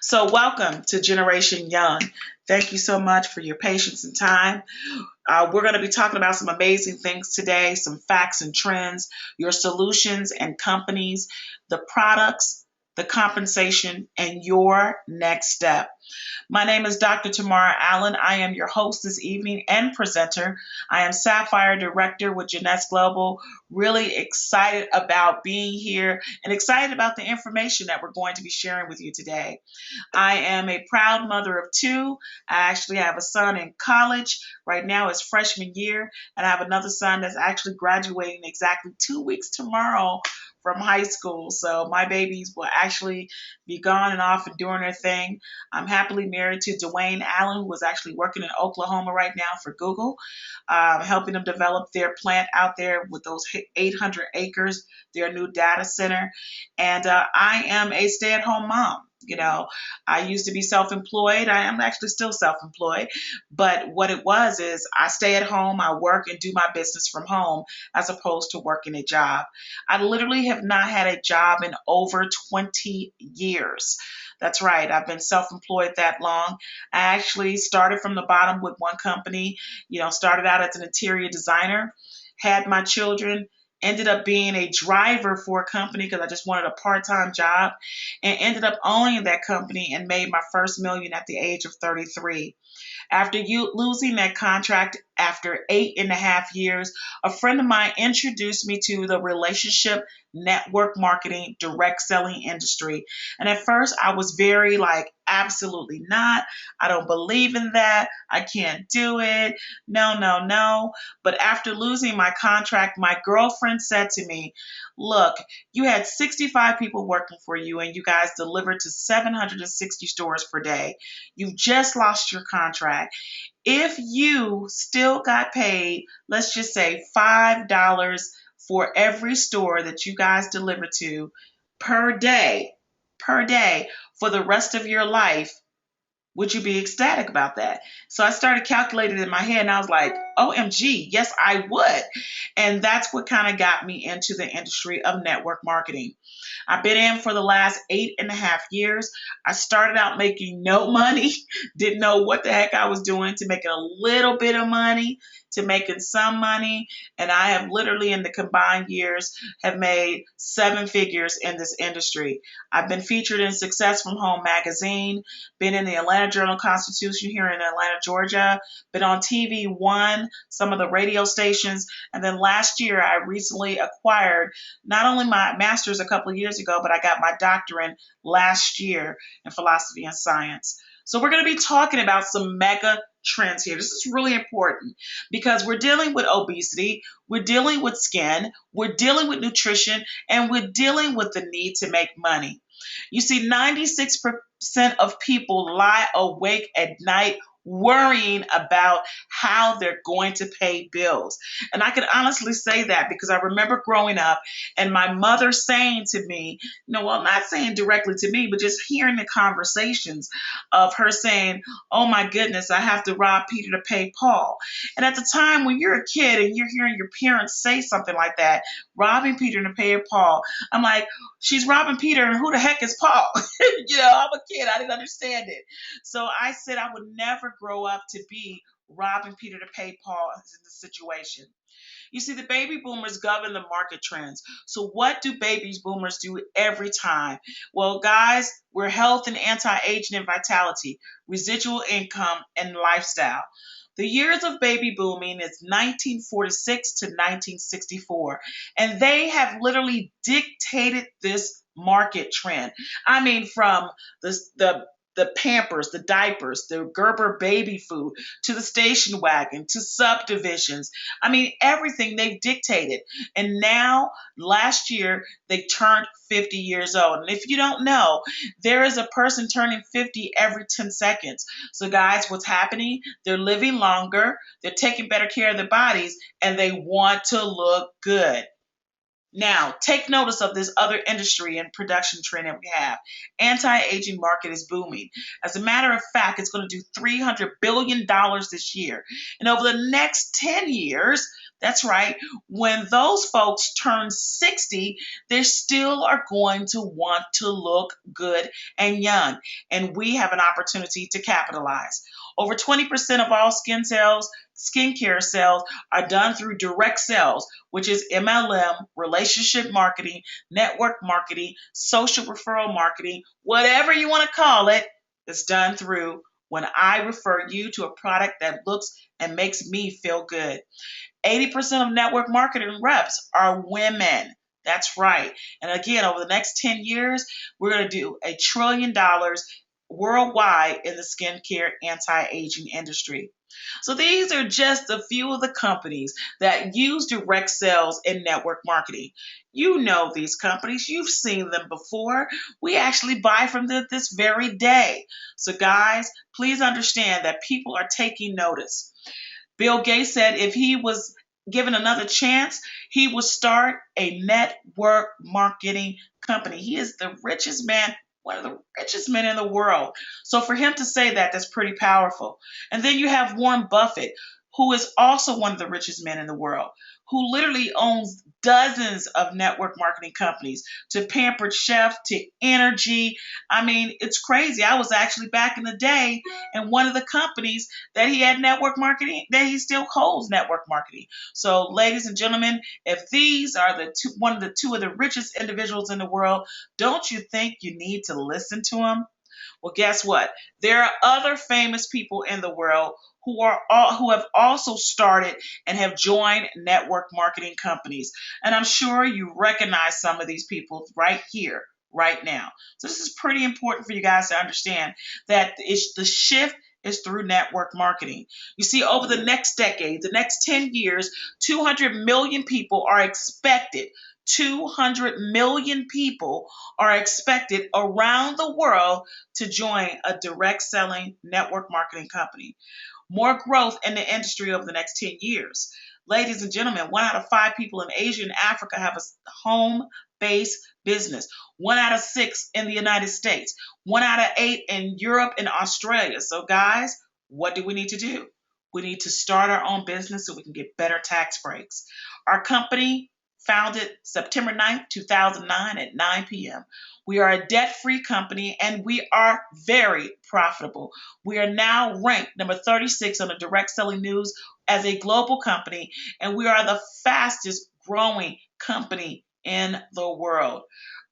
So, welcome to Generation Young. Thank you so much for your patience and time. We're going to be talking about some amazing things today, some facts and trends, your solutions and companies, the products, the compensation, and your next step. My name is Dr. Tamara Allen. I am your host this evening and presenter. I am Sapphire Director with Jeunesse Global. Really excited about being here and excited about the information that we're going to be sharing with you today. I am a proud mother of two. I actually have a son in college. Right now it's freshman year, and I have another son that's actually graduating exactly 2 weeks tomorrow from high school. So my babies will actually be gone and off and doing their thing. I'm happily married to Dwayne Allen, who is actually working in Oklahoma right now for Google, helping them develop their plant out there with those 800 acres, their new data center. And I am a stay-at-home mom. I used to be self-employed. I am actually still self-employed. But what it was is I stay at home, I work and do my business from home as opposed to working a job. I literally have not had a job in over 20 years. That's right. I've been self-employed that long. I actually started from the bottom with one company, started out as an interior designer, had my children, ended up being a driver for a company because I just wanted a part-time job, and ended up owning that company and made my first million at the age of 33. After losing that contract after 8.5 years, a friend of mine introduced me to the relationship network marketing direct selling industry. And at first I was very like, absolutely not. I don't believe in that. I can't do it. No, no, no. But after losing my contract, my girlfriend said to me, look, you had 65 people working for you and you guys delivered to 760 stores per day. You just lost your contract. If you still got paid, let's just say $5 for every store that you guys deliver to per day for the rest of your life, would you be ecstatic about that? So I started calculating in my head and I was like, OMG, yes, I would. And that's what kind of got me into the industry of network marketing. I've been in for the last 8.5 years. I started out making no money, didn't know what the heck I was doing, to making a little bit of money, to making some money. And I have literally in the combined years have made seven figures in this industry. I've been featured in Success from Home magazine, been in the Atlanta Journal-Constitution here in Atlanta, Georgia, been on TV One, some of the radio stations, and then last year I recently acquired not only my master's a couple of years ago, but I got my doctorate last year in philosophy and science. So we're going to be talking about some mega trends here. This is really important because we're dealing with obesity, we're dealing with skin, we're dealing with nutrition, and we're dealing with the need to make money. You see, 96% of people lie awake at night worrying about how they're going to pay bills. And I can honestly say that because I remember growing up and my mother saying to me, well, not saying directly to me, but just hearing the conversations of her saying, oh my goodness, I have to rob Peter to pay Paul. And at the time when you're a kid and you're hearing your parents say something like that, robbing Peter to pay Paul, I'm like, she's robbing Peter and who the heck is Paul? I'm a kid. I didn't understand it. So I said I would never grow up to be robbing Peter to pay Paul in this situation. You see, the baby boomers govern the market trends. So what do baby boomers do every time? Well, guys, we're health and anti-aging and vitality, residual income, and lifestyle. The years of baby booming is 1946 to 1964, and they have literally dictated this market trend. I mean, from the Pampers, the diapers, the Gerber baby food, to the station wagon, to subdivisions. I mean, everything they've dictated. And now, last year, they turned 50 years old. And if you don't know, there is a person turning 50 every 10 seconds. So, guys, what's happening? They're living longer, they're taking better care of their bodies, and they want to look good. Now, take notice of this other industry and production trend that we have. Anti-aging market is booming. As a matter of fact, it's going to do $300 billion this year. And over the next 10 years, that's right, when those folks turn 60, they still are going to want to look good and young. And we have an opportunity to capitalize. Over 20% of all skincare sales are done through direct sales, which is MLM, relationship marketing, network marketing, social referral marketing, whatever you want to call it, it's done through when I refer you to a product that looks and makes me feel good. 80% of network marketing reps are women. That's right. And again, over the next 10 years, we're going to do $1 trillion worldwide in the skincare anti-aging industry. So these are just a few of the companies that use direct sales and network marketing. You know these companies. You've seen them before. We actually buy from them this very day. So guys, please understand that people are taking notice. Bill Gates said if he was given another chance, he would start a network marketing company. He is the richest man, one of the richest men in the world. So for him to say that, that's pretty powerful. And then you have Warren Buffett, who is also one of the richest men in the world, who literally owns dozens of network marketing companies, to Pampered Chef, to Energy. I mean, it's crazy. I was actually back in the day in one of the companies that he had network marketing, that he still holds network marketing. So, ladies and gentlemen, if these are one of the two of the richest individuals in the world, don't you think you need to listen to them? Well, guess what? There are other famous people in the world who have also started and have joined network marketing companies. And I'm sure you recognize some of these people right here, right now. So this is pretty important for you guys to understand that the shift is through network marketing. You see, over the next decade, the next 10 years, 200 million people are expected 200 million people are expected around the world to join a direct selling network marketing company. More growth in the industry over the next 10 years. Ladies and gentlemen, 1 out of 5 people in Asia and Africa have a home based business. 1 out of 6 in the United States. 1 out of 8 in Europe and Australia. So, guys, what do we need to do? We need to start our own business so we can get better tax breaks. Our company, founded September 9th, 2009 at 9 p.m. We are a debt-free company and we are very profitable. We are now ranked number 36 on the direct selling news as a global company, and we are the fastest growing company in the world.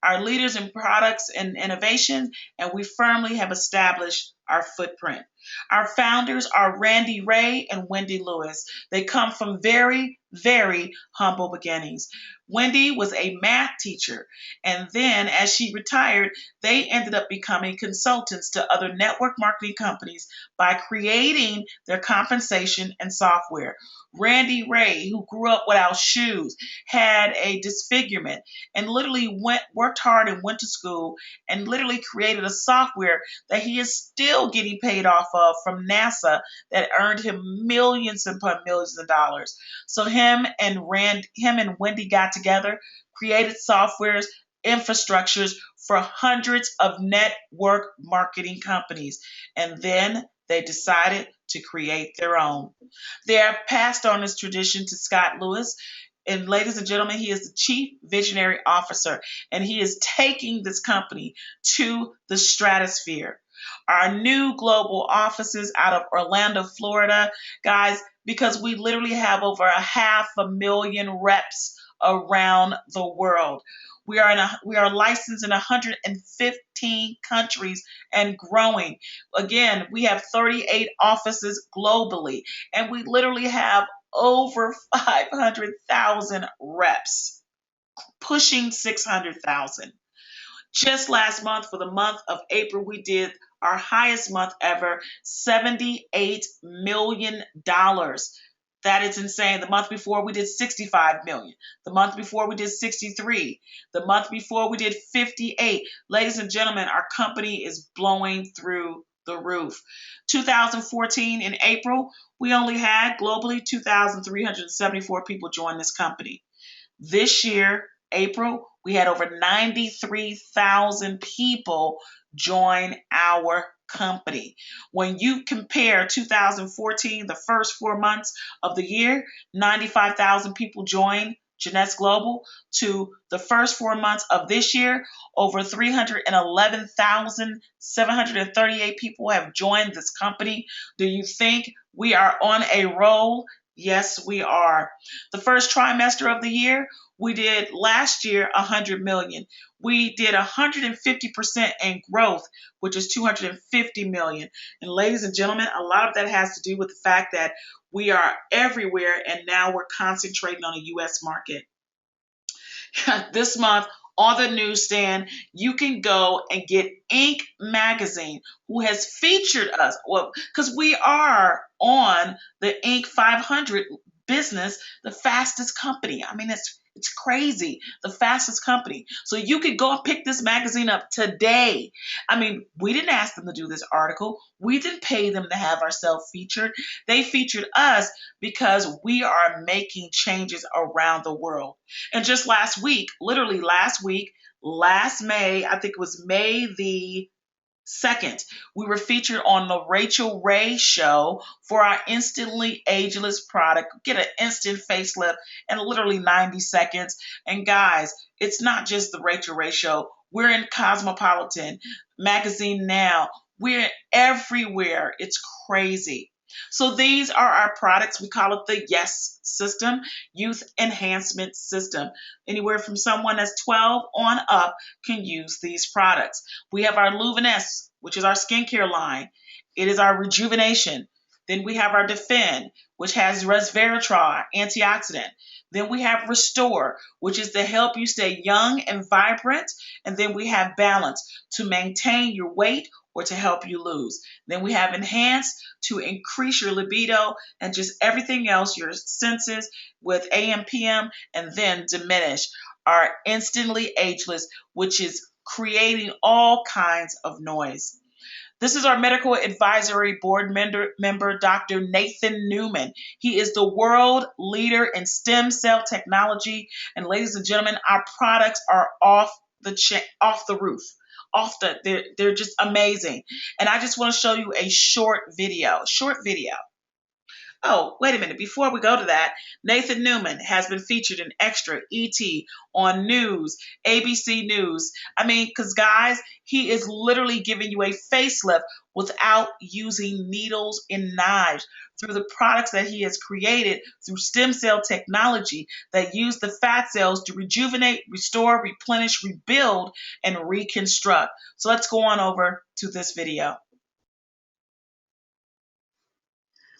Our leaders in products and innovation, and we firmly have established our footprint. Our founders are Randy Ray and Wendy Lewis. They come from very, very humble beginnings. Wendy was a math teacher, and then as she retired, they ended up becoming consultants to other network marketing companies by creating their compensation and software. Randy Ray, who grew up without shoes, had a disfigurement, and literally worked hard and went to school and literally created a software that he is still getting paid off of from NASA that earned him millions upon millions of dollars. So him and Wendy got together, created softwares, infrastructures for hundreds of network marketing companies, and then they decided to create their own. They have passed on this tradition to Scott Lewis. And ladies and gentlemen, he is the Chief Visionary Officer, and he is taking this company to the stratosphere. Our new global offices out of Orlando, Florida, guys, because we literally have over 500,000 reps around the world. We are licensed in 115 countries and growing. Again, we have 38 offices globally, and we literally have over 500,000 reps, pushing 600,000. Just last month, for the month of April, we did our highest month ever, $78 million. That is insane. The month before we did 65 million. The month before we did 63. The month before we did 58. Ladies and gentlemen, our company is blowing through the roof. 2014 in April, we only had globally 2,374 people join this company. This year, April, we had over 93,000 people join our company. When you compare 2014, the first 4 months of the year, 95,000 people joined Jeunesse Global, to the first 4 months of this year, over 311,738 people have joined this company. Do you think we are on a roll? Yes, we are. The first trimester of the year, we did last year 100 million. We did 150% in growth, which is 250 million. And ladies and gentlemen, a lot of that has to do with the fact that we are everywhere, and now we're concentrating on the U.S. market. This month on the newsstand, you can go and get Inc. magazine, who has featured us. Well, because we are on the Inc. 500 business, the fastest company. I mean, it's crazy. The fastest company. So you could go and pick this magazine up today. I mean, we didn't ask them to do this article. We didn't pay them to have ourselves featured. They featured us because we are making changes around the world. And just last week, literally last week, last May, I think it was May the 2nd, we were featured on the Rachel Ray show for our instantly ageless product. Get an instant facelift in literally 90 seconds. And guys, it's not just the Rachel Ray show. We're in Cosmopolitan Magazine now. We're everywhere. It's crazy. So these are our products. We call it the YES system, Youth Enhancement System. Anywhere from someone that's 12 on up can use these products. We have our Luviness, which is our skincare line. It is our rejuvenation. Then we have our Defend, which has resveratrol, antioxidant. Then we have Restore, which is to help you stay young and vibrant. And then we have Balance, to maintain your weight or to help you lose. Then we have Enhance, to increase your libido and just everything else, your senses with AM, PM, and then Diminish, our instantly ageless, which is creating all kinds of noise. This is our medical advisory board member, Dr. Nathan Newman. He is the world leader in stem cell technology. And ladies and gentlemen, our products are off the roof. They're just amazing. And I just want to show you a short video. Oh, wait a minute. Before we go to that, Nathan Newman has been featured in Extra, ET, on News, ABC News. I mean, because guys, he is literally giving you a facelift without using needles and knives through the products that he has created through stem cell technology that use the fat cells to rejuvenate, restore, replenish, rebuild, and reconstruct. So let's go on over to this video.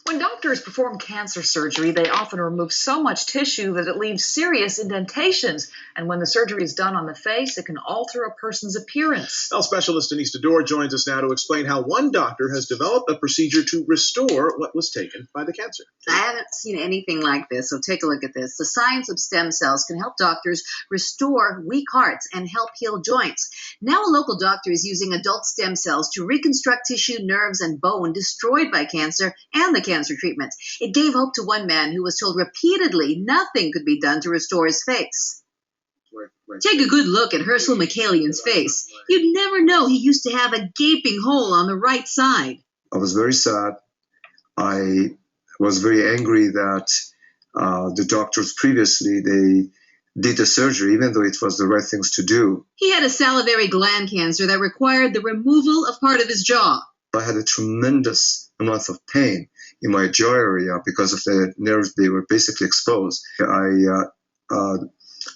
When doctors perform cancer surgery, they often remove so much tissue that it leaves serious indentations. And when the surgery is done on the face, it can alter a person's appearance. Health specialist Denise DeDore joins us now to explain how one doctor has developed a procedure to restore what was taken by the cancer. I haven't seen anything like this, so take a look at this. The science of stem cells can help doctors restore weak hearts and help heal joints. Now a local doctor is using adult stem cells to reconstruct tissue, nerves, and bone destroyed by cancer and the cancer treatment. It gave hope to one man who was told repeatedly nothing could be done to restore his face. Take a good look at Herschel McCallian's face. You'd never know he used to have a gaping hole on the right side. I was very sad. I was very angry that the doctors previously, they did the surgery, even though it was the right things to do. He had a salivary gland cancer that required the removal of part of his jaw. I had a tremendous amount of pain in my jaw area because of the nerves. They were basically exposed. I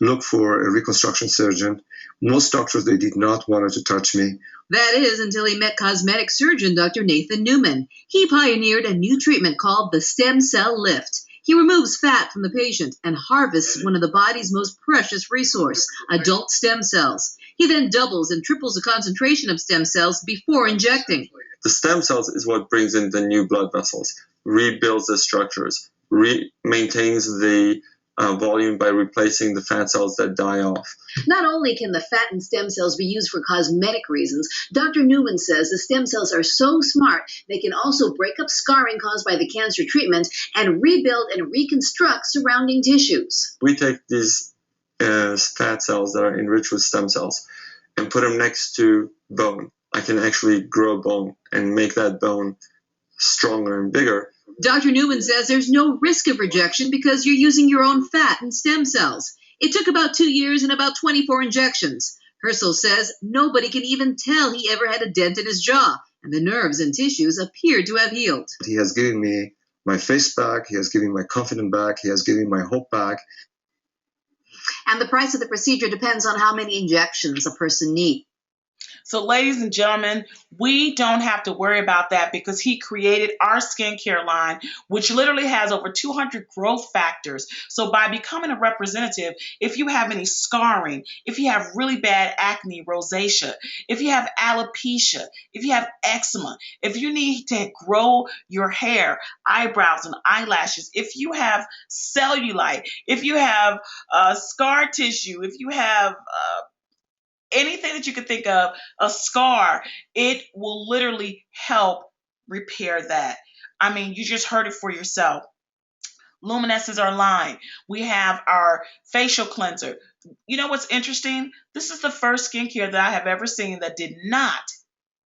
looked for a reconstruction surgeon. Most doctors, they did not want to touch me. That is, until he met cosmetic surgeon Dr. Nathan Newman. He pioneered a new treatment called the stem cell lift. He removes fat from the patient and harvests one of the body's most precious resource, adult stem cells. He then doubles and triples the concentration of stem cells before injecting. The stem cells is what brings in the new blood vessels, rebuilds the structures, maintains the volume by replacing the fat cells that die off. Not only can the fat and stem cells be used for cosmetic reasons, Dr. Newman says the stem cells are so smart they can also break up scarring caused by the cancer treatment and rebuild and reconstruct surrounding tissues. We take these as fat cells that are enriched with stem cells and put them next to bone. I can actually grow bone and make that bone stronger and bigger. Dr. Newman says there's no risk of rejection because you're using your own fat and stem cells. It took about 2 years and about 24 injections. Herschel says nobody can even tell he ever had a dent in his jaw, and the nerves and tissues appear to have healed. He has given me my face back. He has given me my confidence back. He has given me my hope back. And the price of the procedure depends on how many injections a person needs. So, ladies and gentlemen, we don't have to worry about that because he created our skincare line, which literally has over 200 growth factors. So by becoming a representative, if you have any scarring, if you have really bad acne, rosacea, if you have alopecia, if you have eczema, if you need to grow your hair, eyebrows, and eyelashes, if you have cellulite, if you have scar tissue, if you have anything that you could think of, a scar, it will literally help repair that. I mean, you just heard it for yourself. Luminesce is our line. We have our facial cleanser. You know what's interesting? This is the first skincare that I have ever seen that did not,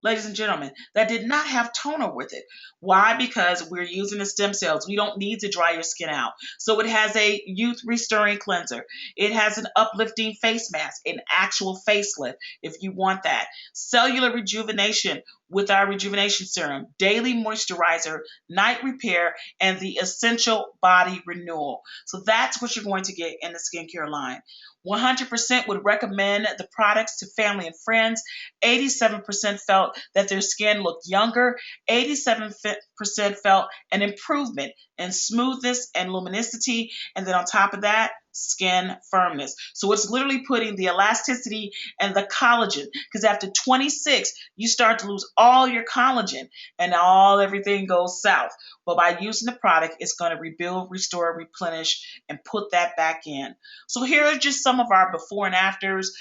ladies and gentlemen, that did not have toner with it. Why? Because we're using the stem cells. We don't need to dry your skin out. So it has a youth restoring cleanser. It has an uplifting face mask, an actual facelift if you want that. Cellular rejuvenation with our rejuvenation serum, daily moisturizer, night repair, and the essential body renewal. So that's what you're going to get in the skincare line. 100% would recommend the products to family and friends. 87% felt that their skin looked younger. 87% felt an improvement in smoothness and luminosity. And then on top of that, skin firmness. So it's literally putting the elasticity and the collagen, because after 26, you start to lose all your collagen and everything goes south. But by using the product, it's going to rebuild, restore, replenish, and put that back in. So here are just some of our before and afters,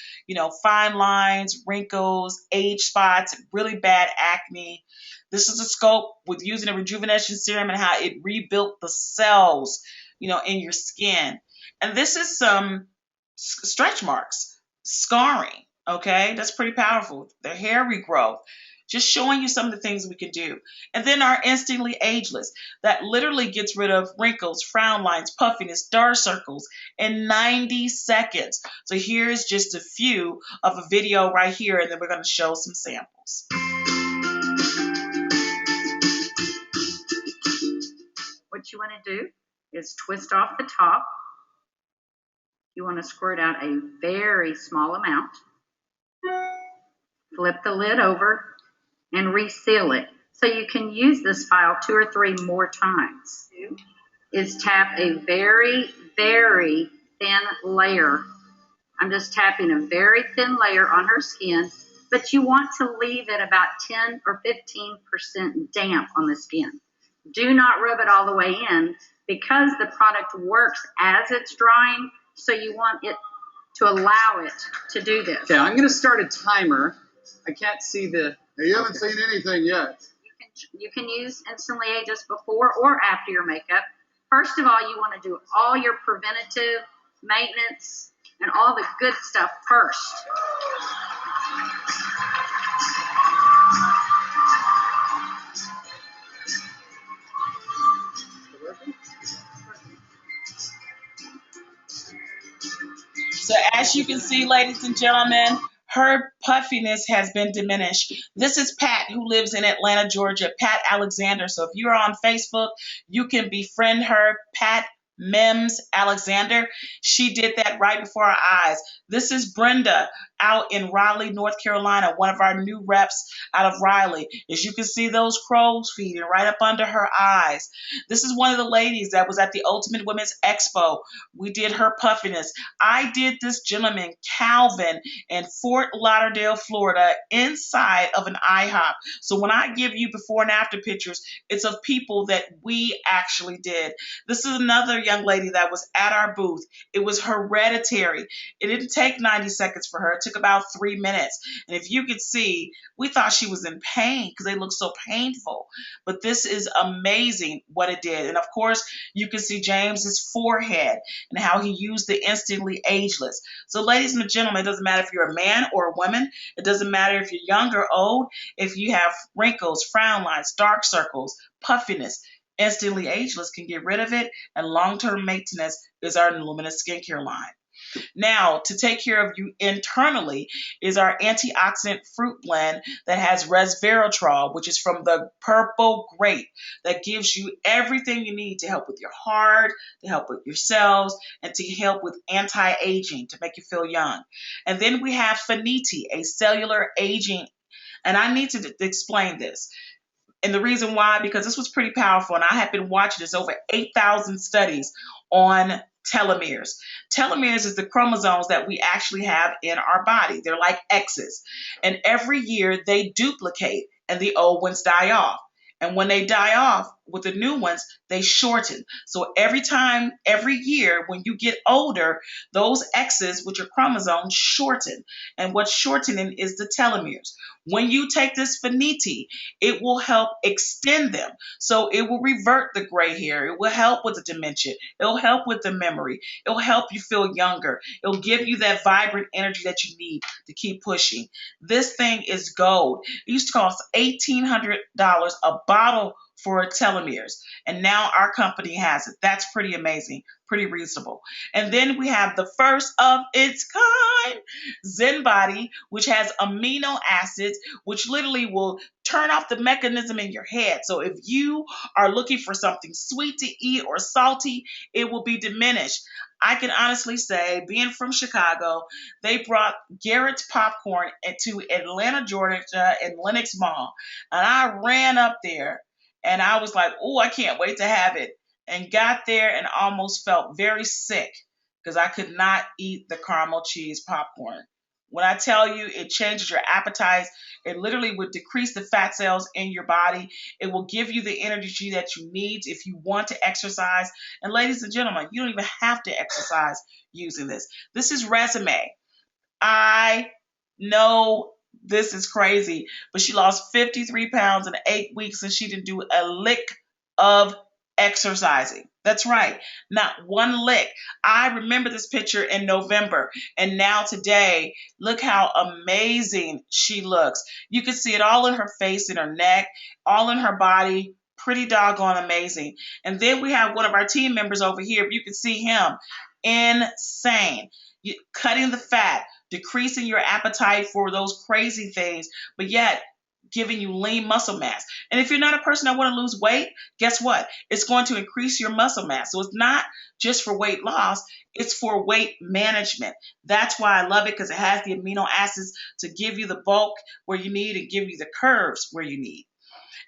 fine lines, wrinkles, age spots, really bad acne. This is a scope with using a rejuvenation serum and how it rebuilt the cells, in your skin. And this is some stretch marks, scarring, okay? That's pretty powerful. The hair regrowth, just showing you some of the things we can do. And then our Instantly Ageless, that literally gets rid of wrinkles, frown lines, puffiness, dark circles in 90 seconds. So here's just a few of a video right here, and then we're going to show some samples. What you want to do is twist off the top. You want to squirt out a very small amount. Flip the lid over and reseal it. So you can use this file 2 or 3 more times. Is tap a very, very thin layer. I'm just tapping a very thin layer on her skin, but you want to leave it about 10 or 15% damp on the skin. Do not rub it all the way in because the product works as it's drying, so you want it to allow it to do this. Okay, I'm going to start a timer. I can't see the... You haven't seen anything yet. You can use Instantly Ageless before or after your makeup. First of all, you want to do all your preventative maintenance and all the good stuff first. So as you can see, ladies and gentlemen, her puffiness has been diminished. This is Pat, who lives in Atlanta, Georgia, Pat Alexander. So if you're on Facebook, you can befriend her, Pat Mims Alexander. She did that right before our eyes. This is Brenda out in Raleigh, North Carolina, one of our new reps out of Raleigh. As you can see, those crow's feet and right up under her eyes. This is one of the ladies that was at the Ultimate Women's Expo. We did her puffiness. I did this gentleman, Calvin, in Fort Lauderdale, Florida, inside of an IHOP. So when I give you before and after pictures, it's of people that we actually did. This is another young lady that was at our booth. It was hereditary. It didn't take 90 seconds for her. It took about 3 minutes. And if you could see, we thought she was in pain because they look so painful. But this is amazing what it did. And of course, you can see James's forehead and how he used the instantly ageless. So ladies and gentlemen, it doesn't matter if you're a man or a woman. It doesn't matter if you're young or old. If you have wrinkles, frown lines, dark circles, puffiness, instantly ageless can get rid of it. And long-term maintenance is our Luminous skincare line. Now, to take care of you internally is our antioxidant fruit blend that has resveratrol, which is from the purple grape, that gives you everything you need to help with your heart, to help with your cells, and to help with anti-aging, to make you feel young. And then we have Finiti, a cellular aging. And I need to explain this. And the reason why, because this was pretty powerful, and I have been watching this over 8,000 studies on telomeres. Telomeres is the chromosomes that we actually have in our body. They're like X's. And every year they duplicate and the old ones die off. And when they die off with the new ones, they shorten. So every year, when you get older, those X's, which are chromosomes, shorten. And what's shortening is the telomeres. When you take this Finiti, it will help extend them. So it will revert the gray hair. It will help with the dementia. It'll help with the memory. It'll help you feel younger. It'll give you that vibrant energy that you need to keep pushing. This thing is gold. It used to cost $1,800 a bottle for telomeres. And now our company has it. That's pretty amazing, pretty reasonable. And then we have the first of its kind, Zen Body, which has amino acids, which literally will turn off the mechanism in your head. So if you are looking for something sweet to eat or salty, it will be diminished. I can honestly say, being from Chicago, they brought Garrett's popcorn to Atlanta, Georgia, in Lenox Mall. And I ran up there and I was like, oh, I can't wait to have it. And got there and almost felt very sick because I could not eat the caramel cheese popcorn. When I tell you it changes your appetite, it literally would decrease the fat cells in your body. It will give you the energy that you need if you want to exercise. And ladies and gentlemen, you don't even have to exercise using this. This is Resume. I know this is crazy, but she lost 53 pounds in 8 weeks and she didn't do a lick of exercising. That's right, not one lick. I remember this picture in November, and now today, look how amazing she looks. You can see it all in her face and her neck, all in her body. Pretty doggone amazing. And then we have one of our team members over here. You can see him. Insane. Cutting the fat, decreasing your appetite for those crazy things, but yet giving you lean muscle mass. And if you're not a person that want to lose weight, guess what? It's going to increase your muscle mass. So it's not just for weight loss, it's for weight management. That's why I love it, because it has the amino acids to give you the bulk where you need and give you the curves where you need.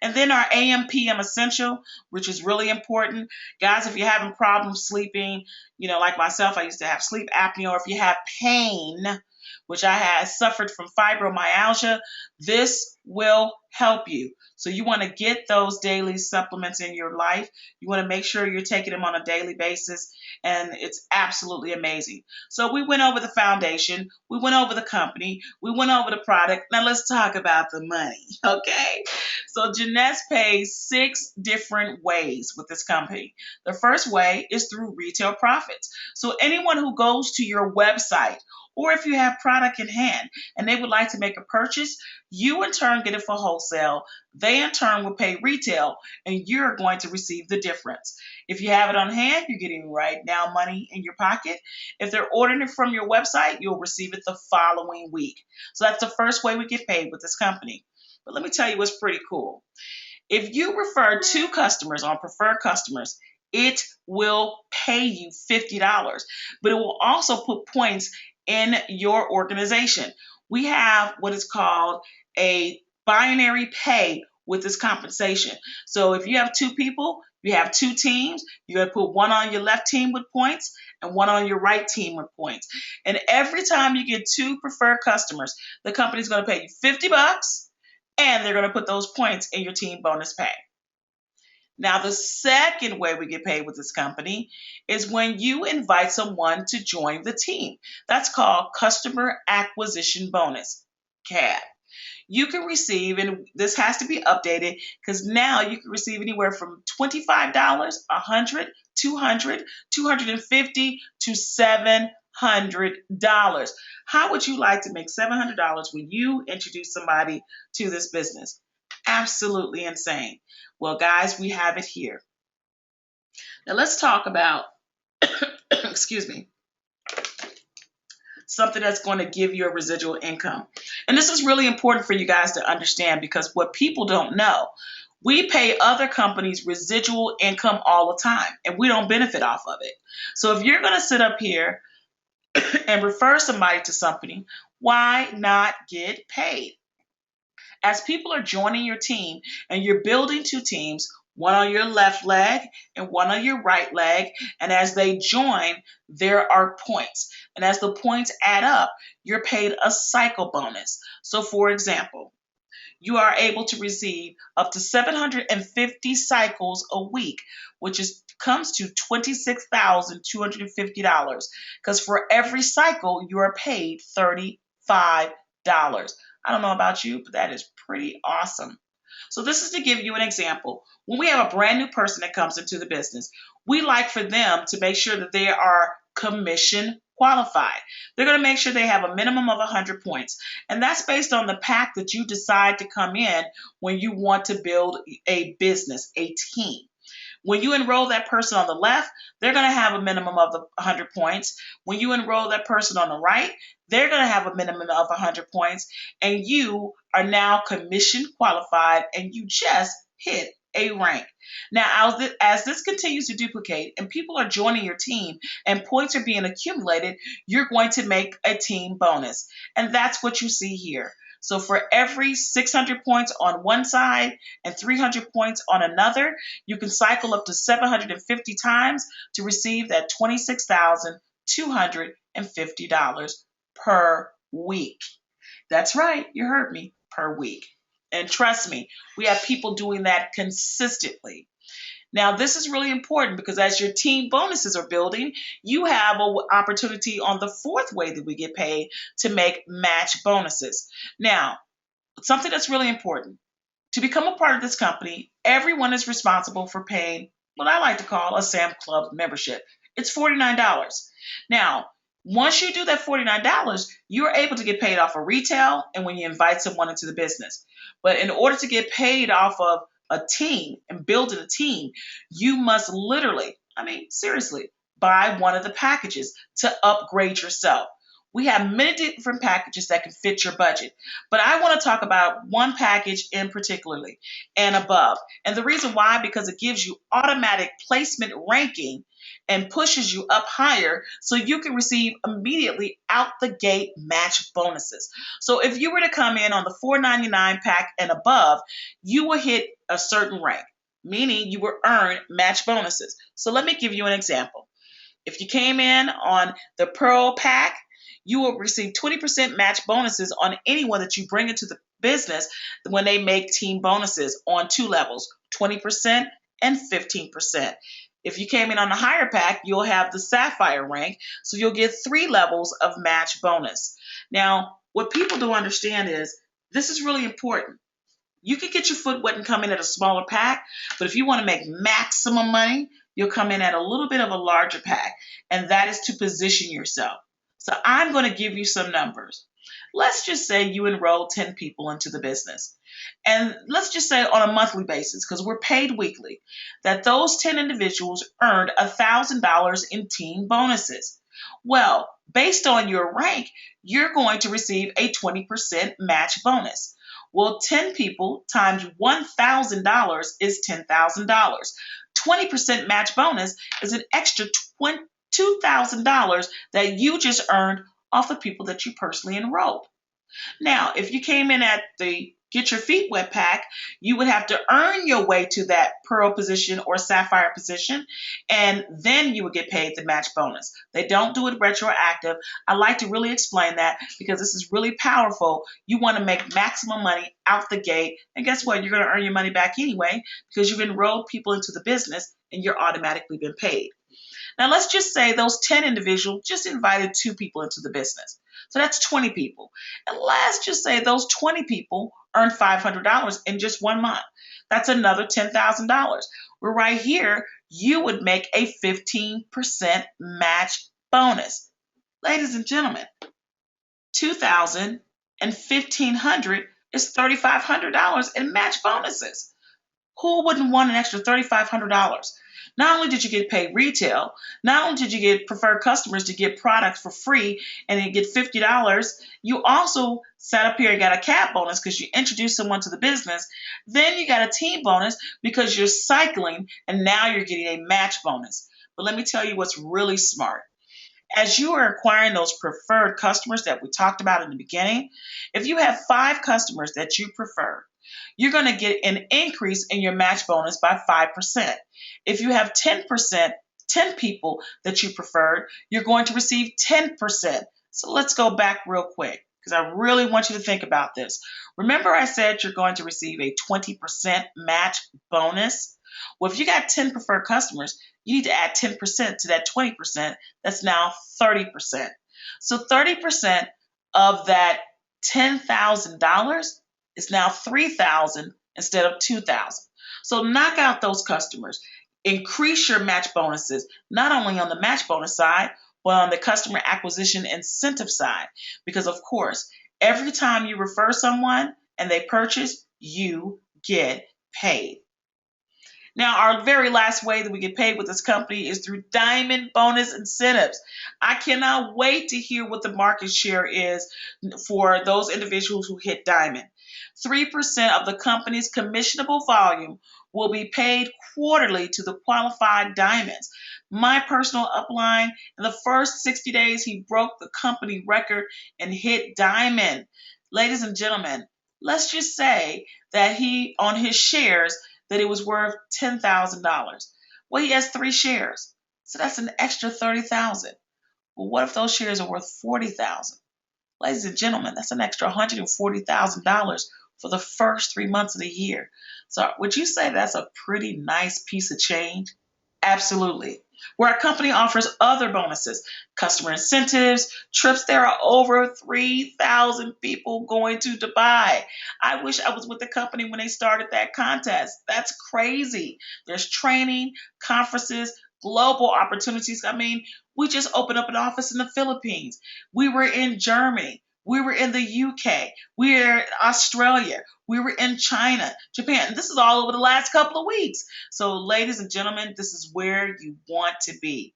And then our AM/PM essential, which is really important. Guys, if you're having problems sleeping, like myself, I used to have sleep apnea, or if you have pain, which I had suffered from fibromyalgia, this will help you. So you want to get those daily supplements in your life. You want to make sure you're taking them on a daily basis, and it's absolutely amazing. So we went over the foundation, we went over the company, we went over the product. Now let's talk about the money, okay? So Jeunesse pays 6 different ways with this company. The first way is through retail profits. So anyone who goes to your website, or if you have product in hand and they would like to make a purchase, you in turn get it for wholesale. They in turn will pay retail, and you're going to receive the difference. If you have it on hand, you're getting right now money in your pocket. If they're ordering it from your website, you'll receive it the following week. So that's the first way we get paid with this company. But let me tell you what's pretty cool. If you refer 2 customers on preferred customers, it will pay you $50, but it will also put points in your organization. We have what is called a binary pay with this compensation. So if you have 2 people, you have 2 teams, you're going to put one on your left team with points and one on your right team with points. And every time you get 2 preferred customers, the company's going to pay you $50, and they're going to put those points in your team bonus pay. Now, the second way we get paid with this company is when you invite someone to join the team. That's called customer acquisition bonus, CAB. You can receive, and this has to be updated because now you can receive anywhere from $25, $100, $200, $250 to $700. How would you like to make $700 when you introduce somebody to this business? Absolutely insane. Well, guys, we have it here. Now let's talk about, excuse me, something that's going to give you a residual income. And this is really important for you guys to understand because what people don't know, we pay other companies residual income all the time and we don't benefit off of it. So if you're going to sit up here and refer somebody to something, why not get paid? As people are joining your team and you're building two teams, one on your left leg and one on your right leg, and as they join, there are points. And as the points add up, you're paid a cycle bonus. So for example, you are able to receive up to 750 cycles a week, which comes to $26,250 because for every cycle you are paid $35. I don't know about you, but that is pretty awesome. So this is to give you an example. When we have a brand new person that comes into the business, we like for them to make sure that they are commission qualified. They're going to make sure they have a minimum of 100 points. And that's based on the pack that you decide to come in when you want to build a business, a team. When you enroll that person on the left, they're going to have a minimum of 100 points. When you enroll that person on the right, they're going to have a minimum of 100 points. And you are now commission qualified and you just hit a rank. Now, as this continues to duplicate and people are joining your team and points are being accumulated, you're going to make a team bonus. And that's what you see here. So for every 600 points on one side and 300 points on another, you can cycle up to 750 times to receive that $26,250 per week. That's right, you heard me, per week. And trust me, we have people doing that consistently. Now, this is really important because as your team bonuses are building, you have an opportunity on the fourth way that we get paid to make match bonuses. Now, something that's really important. To become a part of this company, everyone is responsible for paying what I like to call a Sam Club membership. It's $49. Now, once you do that $49, you're able to get paid off of retail and when you invite someone into the business. But in order to get paid off of a team and building a team, you must literally, seriously, buy one of the packages to upgrade yourself. We have many different packages that can fit your budget, but I want to talk about one package in particularly and above. And the reason why, because it gives you automatic placement ranking and pushes you up higher so you can receive immediately out the gate match bonuses. So if you were to come in on the $4.99 pack and above, you will hit a certain rank, meaning you will earn match bonuses. So let me give you an example. If you came in on the Pearl pack, you will receive 20% match bonuses on anyone that you bring into the business when they make team bonuses on two levels, 20% and 15%. If you came in on the higher pack, you'll have the Sapphire rank, so you'll get 3 levels of match bonus. Now, what people don't understand is this is really important. You can get your foot wet and come in at a smaller pack, but if you want to make maximum money, you'll come in at a little bit of a larger pack, and that is to position yourself. So I'm going to give you some numbers. Let's just say you enroll 10 people into the business. And let's just say on a monthly basis, because we're paid weekly, that those 10 individuals earned $1,000 in team bonuses. Well, based on your rank, you're going to receive a 20% match bonus. Well, 10 people times $1,000 is $10,000. 20% match bonus is an extra $2,000 that you just earned off the people that you personally enrolled. Now, if you came in at the get your feet wet pack, you would have to earn your way to that pearl position or sapphire position, and then you would get paid the match bonus. They don't do it retroactive. I like to really explain that because this is really powerful. You want to make maximum money out the gate, and guess what? You're going to earn your money back anyway because you've enrolled people into the business and you're automatically been paid. Now, let's just say those 10 individuals just invited 2 people into the business. So that's 20 people. And let's just say those 20 people earned $500 in just 1 month. That's another $10,000. Well, right here, you would make a 15% match bonus. Ladies and gentlemen, 2,000 and 1,500 is $3,500 in match bonuses. Who wouldn't want an extra $3,500? Not only did you get paid retail, not only did you get preferred customers to get products for free and then get $50, you also sat up here and got a cap bonus because you introduced someone to the business. Then you got a team bonus because you're cycling and now you're getting a match bonus. But let me tell you what's really smart. As you are acquiring those preferred customers that we talked about in the beginning, if you have 5 customers that you prefer, you're going to get an increase in your match bonus by 5%. If you have 10%, 10 people that you preferred, you're going to receive 10%. So let's go back real quick because I really want you to think about this. Remember I said you're going to receive a 20% match bonus? Well, if you got 10 preferred customers, you need to add 10% to that 20%. That's now 30%. So 30% of that $10,000 is now $3,000 instead of $2,000. So knock out those customers. Increase your match bonuses, not only on the match bonus side, but on the customer acquisition incentive side. Because of course, every time you refer someone and they purchase, you get paid. Now, our very last way that we get paid with this company is through diamond bonus incentives. I cannot wait to hear what the market share is for those individuals who hit diamond. 3% of the company's commissionable volume will be paid quarterly to the qualified diamonds. My personal upline, in the first 60 days, he broke the company record and hit diamond. Ladies and gentlemen, let's just say that he, on his shares, that it was worth $10,000. Well, he has 3 shares, so that's an extra $30,000. Well, what if those shares are worth $40,000? Ladies and gentlemen, that's an extra $140,000 for the first 3 months of the year. So would you say that's a pretty nice piece of change? Absolutely. Where our company offers other bonuses, customer incentives, trips, there are over 3,000 people going to Dubai. I wish I was with the company when they started that contest. That's crazy. There's training, conferences, global opportunities. I mean, we just opened up an office in the Philippines. We were in Germany. We were in the UK. We were in Australia. We were in China, Japan. And this is all over the last couple of weeks. So, ladies and gentlemen, this is where you want to be.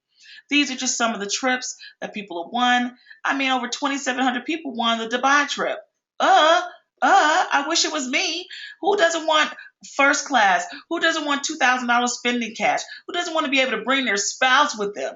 These are just some of the trips that people have won. I mean, over 2,700 people won the Dubai trip. I wish it was me. Who doesn't want first class? Who doesn't want $2,000 spending cash? Who doesn't want to be able to bring their spouse with them?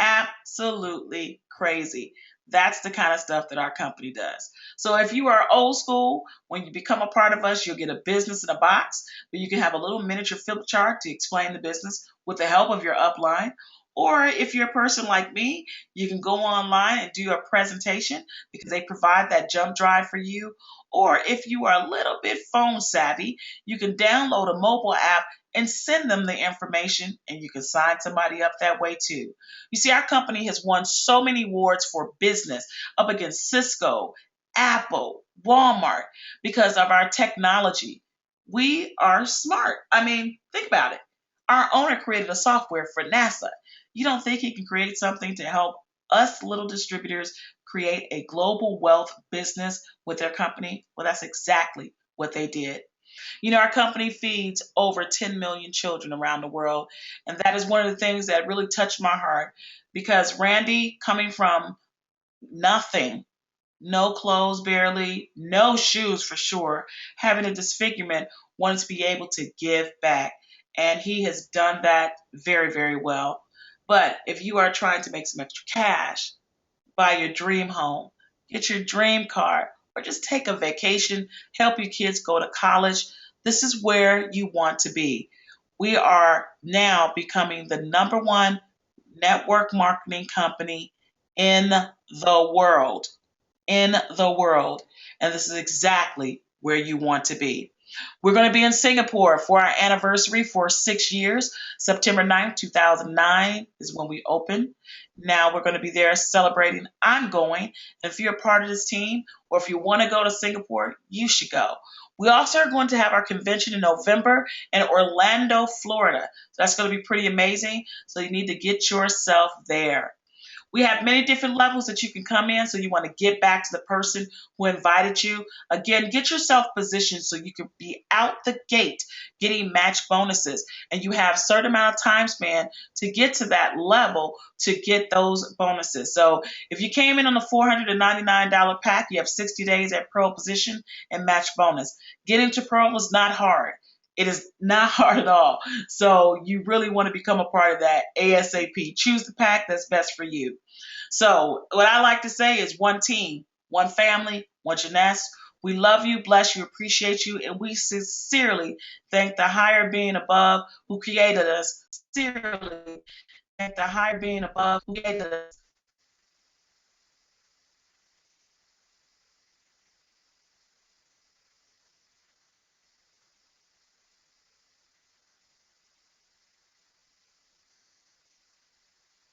Absolutely crazy. That's the kind of stuff that our company does. So if you are old school, when you become a part of us, you'll get a business in a box where you can have a little miniature flip chart to explain the business with the help of your upline. Or if you're a person like me, you can go online and do a presentation because they provide that jump drive for you. Or if you are a little bit phone savvy, you can download a mobile app and send them the information and you can sign somebody up that way too. You see, our company has won so many awards for business up against Cisco, Apple, Walmart because of our technology. We are smart. I mean, think about it. Our owner created a software for NASA. You don't think he can create something to help us little distributors create a global wealth business with their company? Well, that's exactly what they did. You know, our company feeds over 10 million children around the world. And that is one of the things that really touched my heart because Randy, coming from nothing, no clothes barely, no shoes for sure, having a disfigurement, wanted to be able to give back. And he has done that very, very well. But if you are trying to make some extra cash, buy your dream home, get your dream car, or just take a vacation, help your kids go to college, this is where you want to be. We are now becoming the number one network marketing company in the world. In the world. And this is exactly where you want to be. We're going to be in Singapore for our anniversary for 6 years. September 9th, 2009 is when we open. Now we're going to be there celebrating. I'm going. If you're a part of this team or if you want to go to Singapore, you should go. We also are going to have our convention in November in Orlando, Florida. So that's going to be pretty amazing. So you need to get yourself there. We have many different levels that you can come in, so you want to get back to the person who invited you. Again, get yourself positioned so you can be out the gate getting match bonuses, and you have a certain amount of time span to get to that level to get those bonuses. So if you came in on the $499 pack, you have 60 days at Pro position and match bonus. Getting to Pro is not hard. It is not hard at all. So you really want to become a part of that ASAP. Choose the pack that's best for you. So what I like to say is one team, one family, one Jeunesse. We love you, bless you, appreciate you, and we sincerely thank the higher being above who created us. Sincerely thank the higher being above who created us.